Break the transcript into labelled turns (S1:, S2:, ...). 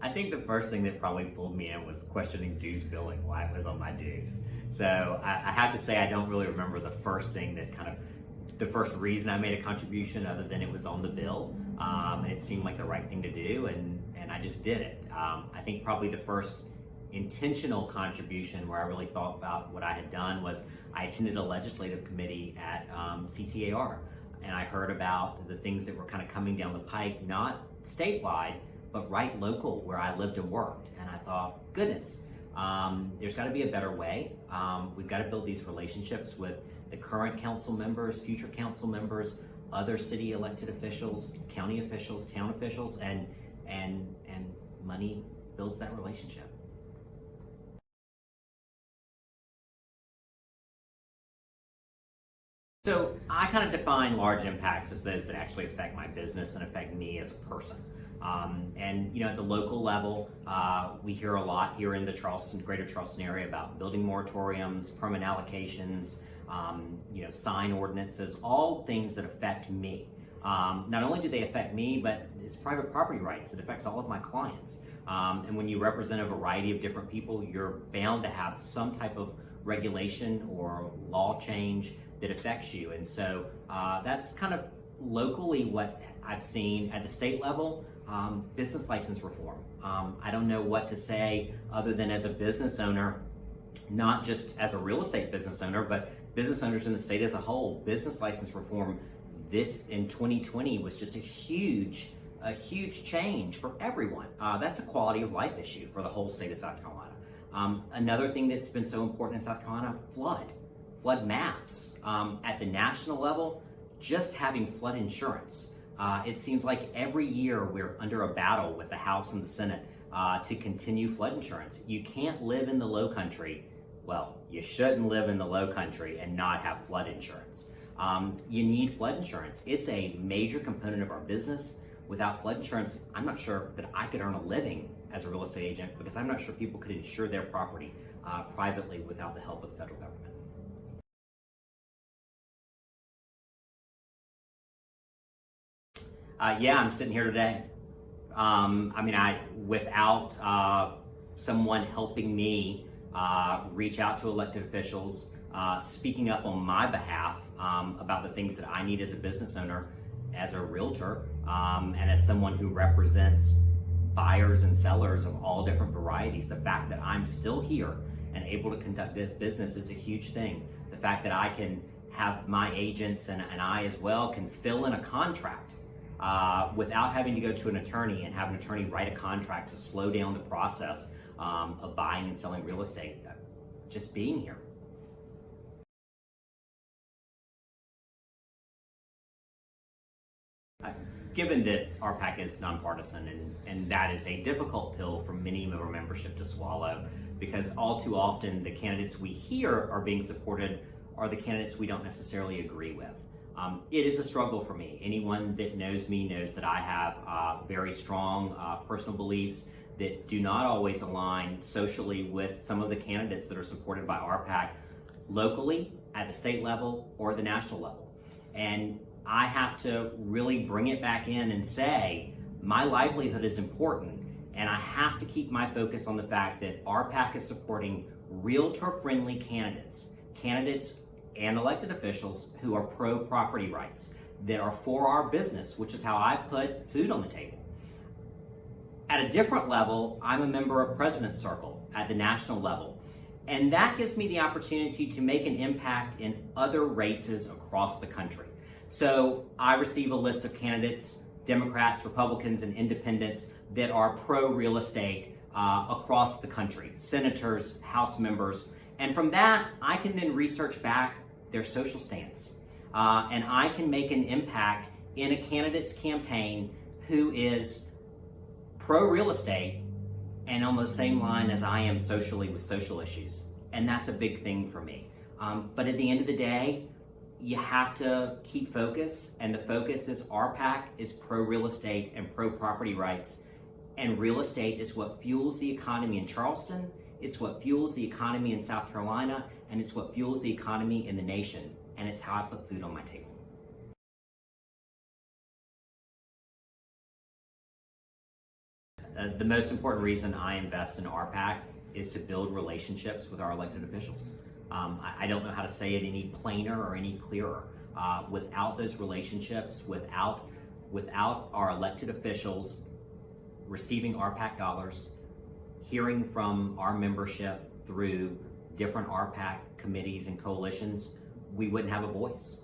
S1: I think the first thing that probably pulled me in was questioning dues billing, why it was on my dues. So I have to say I don't really remember the first thing that the first reason I made a contribution other than it was on the bill. And it seemed like the right thing to do, and I just did it. I think probably the first intentional contribution where I really thought about what I had done was I attended a legislative committee at CTAR, and I heard about the things that were kind of coming down the pike, not statewide, but right local where I lived and worked. And I thought, goodness, there's got to be a better way. We've got to build these relationships with the current council members, future council members, other city elected officials, county officials, town officials, and money builds that relationship. So I kind of define large impacts as those that actually affect my business and affect me as a person. And at the local level, we hear a lot here in the greater Charleston area about building moratoriums, permit allocations, sign ordinances, all things that affect me. Not only do they affect me, but it's private property rights. It affects all of my clients. And when you represent a variety of different people, you're bound to have some type of regulation or law change that affects you. And so that's kind of locally what I've seen. At the state level, business license reform. I don't know what to say other than as a business owner, not just as a real estate business owner, but business owners in the state as a whole. Business license reform this in 2020 was just a huge change for everyone. That's a quality of life issue for the whole state of South Carolina. Another thing that's been so important in South Carolina, flood maps. At the national level, just having flood insurance. It seems like every year we're under a battle with the House and the Senate to continue flood insurance. You can't live in the low country. Well, you shouldn't live in the low country and not have flood insurance. You need flood insurance. It's a major component of our business. Without flood insurance, I'm not sure that I could earn a living as a real estate agent, because I'm not sure people could insure their property privately without the help of the federal government. Yeah, I'm sitting here today. Without someone helping me reach out to elected officials, speaking up on my behalf about the things that I need as a business owner, as a realtor, and as someone who represents buyers and sellers of all different varieties, the fact that I'm still here and able to conduct this business is a huge thing. The fact that I can have my agents and I as well can fill in a contract without having to go to an attorney and have an attorney write a contract to slow down the process of buying and selling real estate. Just being here. Given that RPAC is nonpartisan, and that is a difficult pill for many of our membership to swallow, because all too often the candidates we hear are being supported are the candidates we don't necessarily agree with. It is a struggle for me. Anyone that knows me knows that I have very strong personal beliefs that do not always align socially with some of the candidates that are supported by RPAC locally, at the state level, or the national level. And I have to really bring it back in and say, my livelihood is important, and I have to keep my focus on the fact that RPAC is supporting realtor-friendly candidates and elected officials who are pro-property rights, that are for our business, which is how I put food on the table. At a different level, I'm a member of President's Circle at the national level, and that gives me the opportunity to make an impact in other races across the country. So I receive a list of candidates, Democrats, Republicans, and independents that are pro-real estate across the country, senators, House members, and from that, I can then research back their social stance. And I can make an impact in a candidate's campaign who is pro-real estate and on the same line as I am socially with social issues. And that's a big thing for me. But at the end of the day, you have to keep focus, and the focus is RPAC is pro-real estate and pro-property rights, and real estate is what fuels the economy in Charleston, it's what fuels the economy in South Carolina, and it's what fuels the economy in the nation, and it's how I put food on my table. the most important reason I invest in RPAC is to build relationships with our elected officials. I don't know how to say it any plainer or any clearer. Without those relationships, without our elected officials receiving RPAC dollars, hearing from our membership through different RPAC committees and coalitions, we wouldn't have a voice.